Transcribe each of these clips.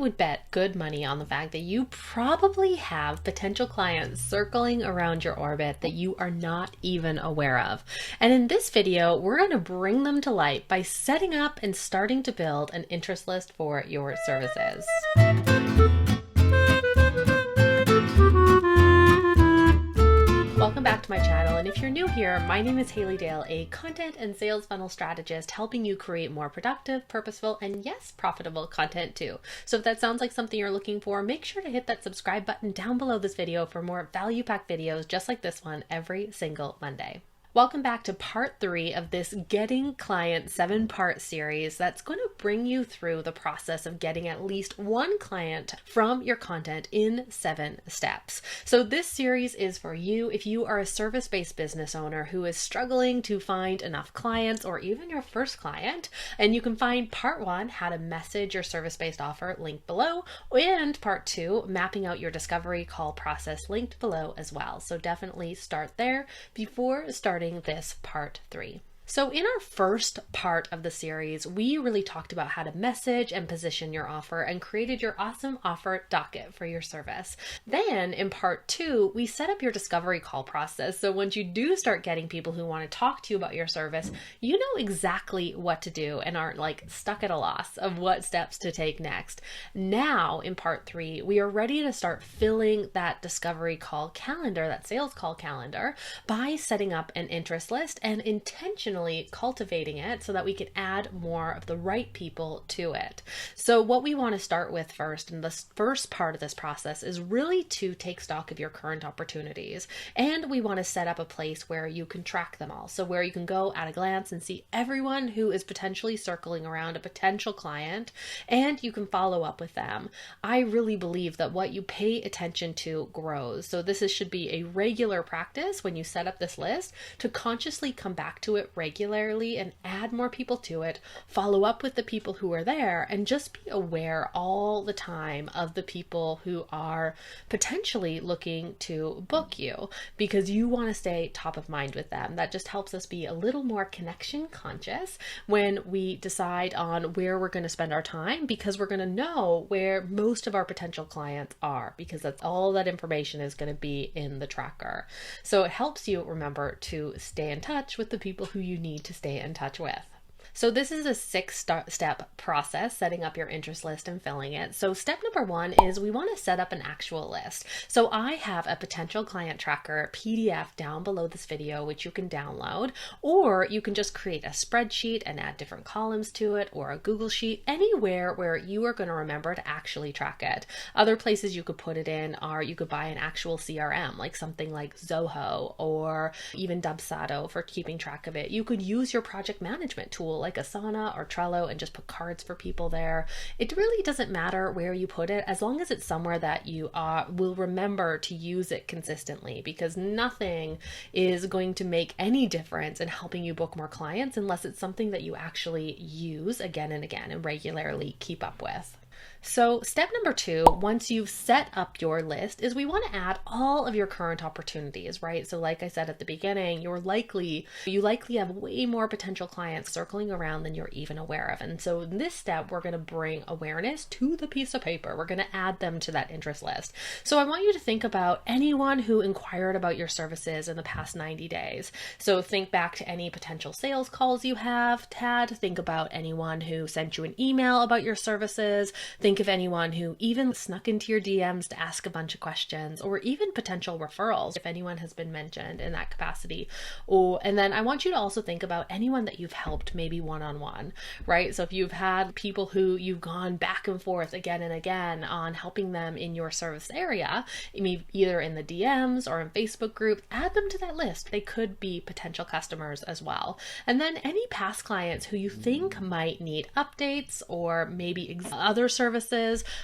would bet good money on the fact that you probably have potential clients circling around your orbit that you are not even aware of. And in this video, we're going to bring them to light by setting up and starting to build an interest list for your services. Welcome back to my channel, and if you're new here, my name is Haley Dale, a content and sales funnel strategist helping you create more productive, purposeful, and yes, profitable content too. So if that sounds like something you're looking for, make sure to hit that subscribe button down below this video for more value-packed videos just like this one every single Monday. Welcome back to part 3 of this Getting Client 7-part series that's going to bring you through the process of getting at least one client from your content in 7 steps. So this series is for you if you are a service-based business owner who is struggling to find enough clients or even your first client. And you can find part 1, how to message your service-based offer, linked below, and part 2, mapping out your discovery call process, linked below as well. So definitely start there before starting this part 3. So in our first part of the series, we really talked about how to message and position your offer and created your awesome offer docket for your service. Then in part 2, we set up your discovery call process. So once you do start getting people who want to talk to you about your service, you know exactly what to do and aren't like stuck at a loss of what steps to take next. Now in part 3, we are ready to start filling that discovery call calendar, that sales call calendar, by setting up an interest list and intentionally cultivating it so that we can add more of the right people to it. So what we want to start with first, and the first part of this process, is really to take stock of your current opportunities. And we want to set up a place where you can track them all. So where you can go at a glance and see everyone who is potentially circling around a potential client, and you can follow up with them. I really believe that what you pay attention to grows. So should be a regular practice when you set up this list to consciously come back to it regularly and add more people to it, follow up with the people who are there, and just be aware all the time of the people who are potentially looking to book you, because you want to stay top of mind with them. That just helps us be a little more connection conscious when we decide on where we're going to spend our time, because we're going to know where most of our potential clients are, because that's all that information is going to be in the tracker. So it helps you remember to stay in touch with the people who you need to stay in touch with. So this is a 6-step process, setting up your interest list and filling it. So step number 1 is we want to set up an actual list. So I have a potential client tracker PDF down below this video, which you can download, or you can just create a spreadsheet and add different columns to it, or a Google Sheet, anywhere where you are going to remember to actually track it. Other places you could put it in are, you could buy an actual CRM, like something like Zoho or even Dubsado for keeping track of it. You could use your project management tool like Asana or Trello and just put cards for people there. It really doesn't matter where you put it, as long as it's somewhere that you will remember to use it consistently, because nothing is going to make any difference in helping you book more clients unless it's something that you actually use again and again and regularly keep up with. So step number 2, once you've set up your list, is we want to add all of your current opportunities, right? So like I said at the beginning, you likely have way more potential clients circling around than you're even aware of. And so in this step, we're going to bring awareness to the piece of paper. We're going to add them to that interest list. So I want you to think about anyone who inquired about your services in the past 90 days. So think back to any potential sales calls you have had. Think about anyone who sent you an email about your services. Think of anyone who even snuck into your DMs to ask a bunch of questions, or even potential referrals if anyone has been mentioned in that capacity. And then I want you to also think about anyone that you've helped, maybe one-on-one, right? So if you've had people who you've gone back and forth again and again on helping them in your service area, either in the DMs or in Facebook groups, add them to that list. They could be potential customers as well. And then any past clients who you think might need updates, or maybe other services,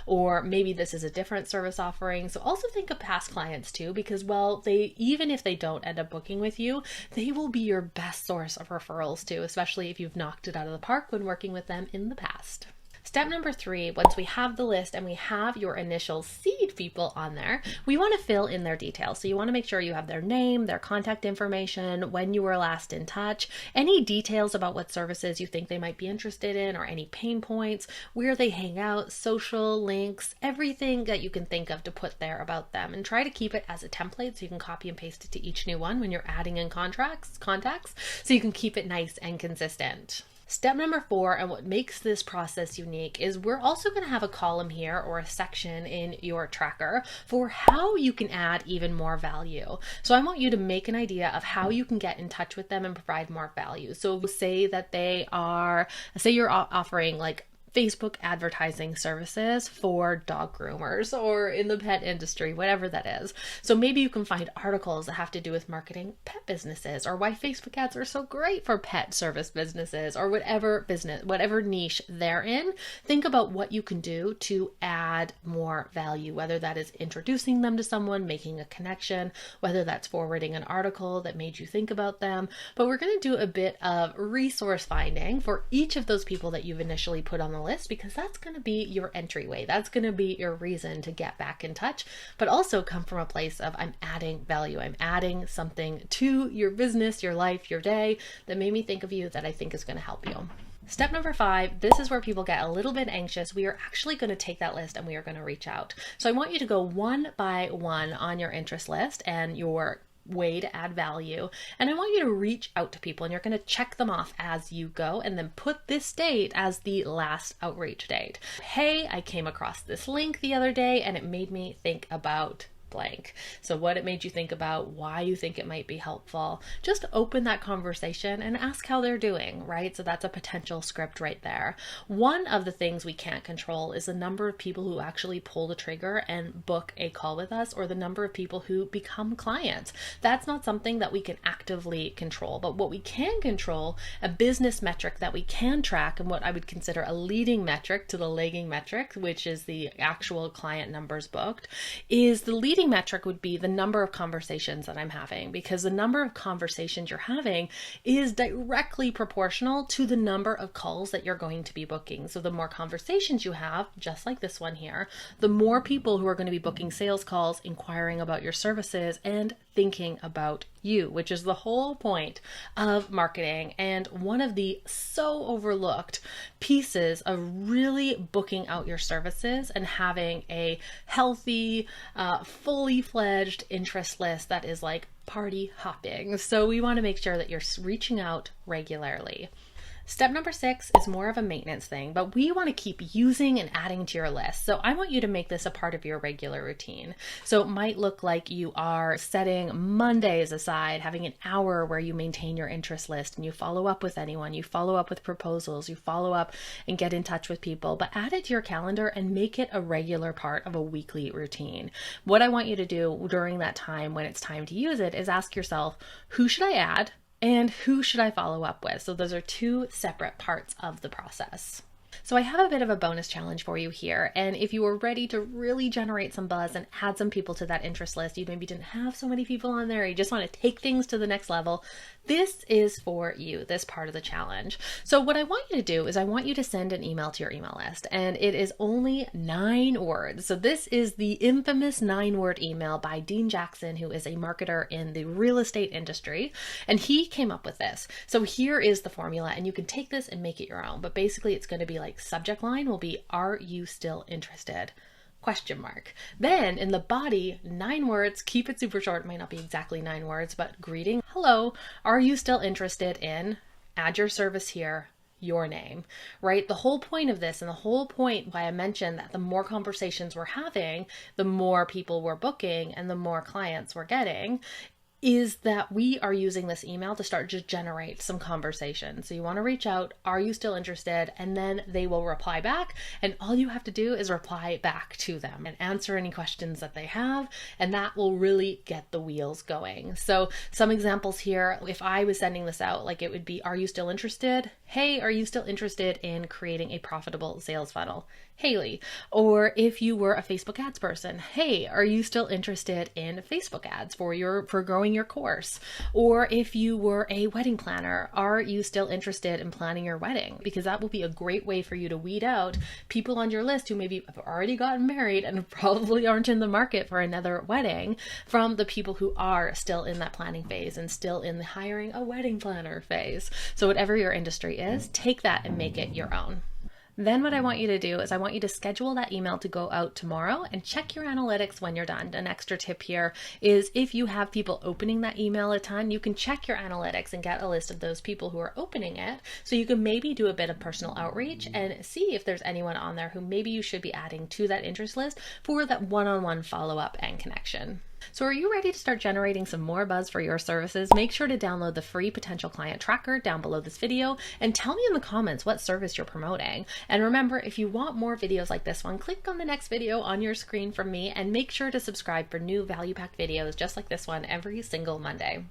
or maybe this is a different service offering. So also think of past clients too, because even if they don't end up booking with you, they will be your best source of referrals too, especially if you've knocked it out of the park when working with them in the past. Step number 3, once we have the list and we have your initial seed people on there, we want to fill in their details. So you want to make sure you have their name, their contact information, when you were last in touch, any details about what services you think they might be interested in, or any pain points, where they hang out, social links, everything that you can think of to put there about them, and try to keep it as a template so you can copy and paste it to each new one when you're adding in contacts, so you can keep it nice and consistent. Step number 4, and what makes this process unique, is we're also going to have a column here, or a section in your tracker, for how you can add even more value. So I want you to make an idea of how you can get in touch with them and provide more value. So say you're offering like Facebook advertising services for dog groomers or in the pet industry, whatever that is. So maybe you can find articles that have to do with marketing pet businesses, or why Facebook ads are so great for pet service businesses, or whatever niche they're in. Think about what you can do to add more value, whether that is introducing them to someone, making a connection, whether that's forwarding an article that made you think about them. But we're going to do a bit of resource finding for each of those people that you've initially put on the list, because that's going to be your entryway. That's going to be your reason to get back in touch, but also come from a place of, I'm adding value. I'm adding something to your business, your life, your day that made me think of you, that I think is going to help you. Step number 5, this is where people get a little bit anxious. We are actually going to take that list and we are going to reach out. So I want you to go one by one on your interest list and your way to add value. And I want you to reach out to people, and you're going to check them off as you go, and then put this date as the last outreach date. Hey, I came across this link the other day and it made me think about blank. So what it made you think about, why you think it might be helpful. Just open that conversation and ask how they're doing, right? So that's a potential script right there. One of the things we can't control is the number of people who actually pull the trigger and book a call with us, or the number of people who become clients. That's not something that we can actively control, but what we can control, a business metric that we can track, and what I would consider a leading metric to the lagging metric, which is the actual client numbers booked, is the leading metric would be the number of conversations that I'm having, because the number of conversations you're having is directly proportional to the number of calls that you're going to be booking. So the more conversations you have, just like this one here, the more people who are going to be booking sales calls, inquiring about your services, and thinking about you, which is the whole point of marketing. And one of the so overlooked pieces of really booking out your services and having a healthy, fully fledged interest list that is like party hopping. So we want to make sure that you're reaching out regularly. Step number 6 is more of a maintenance thing, but we want to keep using and adding to your list. So I want you to make this a part of your regular routine. So it might look like you are setting Mondays aside, having an hour where you maintain your interest list and you follow up with anyone, you follow up with proposals, you follow up and get in touch with people, but add it to your calendar and make it a regular part of a weekly routine. What I want you to do during that time when it's time to use it is ask yourself, who should I add? And who should I follow up with? So those are 2 separate parts of the process. So I have a bit of a bonus challenge for you here. And if you were ready to really generate some buzz and add some people to that interest list, you maybe didn't have so many people on there, you just want to take things to the next level, this is for you, this part of the challenge. So what I want you to do is I want you to send an email to your email list, and it is only 9 words. So this is the infamous 9-word email by Dean Jackson, who is a marketer in the real estate industry, and he came up with this. So here is the formula, and you can take this and make it your own, but basically it's going to be like, subject line will be, are you still interested? Question mark. Then in the body, 9 words, keep it super short. It might not be exactly 9 words, but greeting, hello, are you still interested in, add your service here, your name, right? The whole point of this, and the whole point why I mentioned that the more conversations we're having, the more people we're booking and the more clients we're getting, is that we are using this email to start to generate some conversation. So you want to reach out, are you still interested? And then they will reply back, and all you have to do is reply back to them and answer any questions that they have, and that will really get the wheels going. So some examples here, if I was sending this out, like it would be, are you still interested? Hey, are you still interested in creating a profitable sales funnel? Haley. Or if you were a Facebook ads person, hey, are you still interested in Facebook ads for growing your course? Or if you were a wedding planner, are you still interested in planning your wedding? Because that will be a great way for you to weed out people on your list who maybe have already gotten married and probably aren't in the market for another wedding from the people who are still in that planning phase and still in the hiring a wedding planner phase. So whatever your industry is, take that and make it your own. Then what I want you to do is I want you to schedule that email to go out tomorrow and check your analytics when you're done. An extra tip here is if you have people opening that email a ton, you can check your analytics and get a list of those people who are opening it. So you can maybe do a bit of personal outreach and see if there's anyone on there who maybe you should be adding to that interest list for that one-on-one follow-up and connection. So are you ready to start generating some more buzz for your services? Make sure to download the free potential client tracker down below this video and tell me in the comments what service you're promoting. And remember, if you want more videos like this one, click on the next video on your screen from me and make sure to subscribe for new value-packed videos just like this one every single Monday.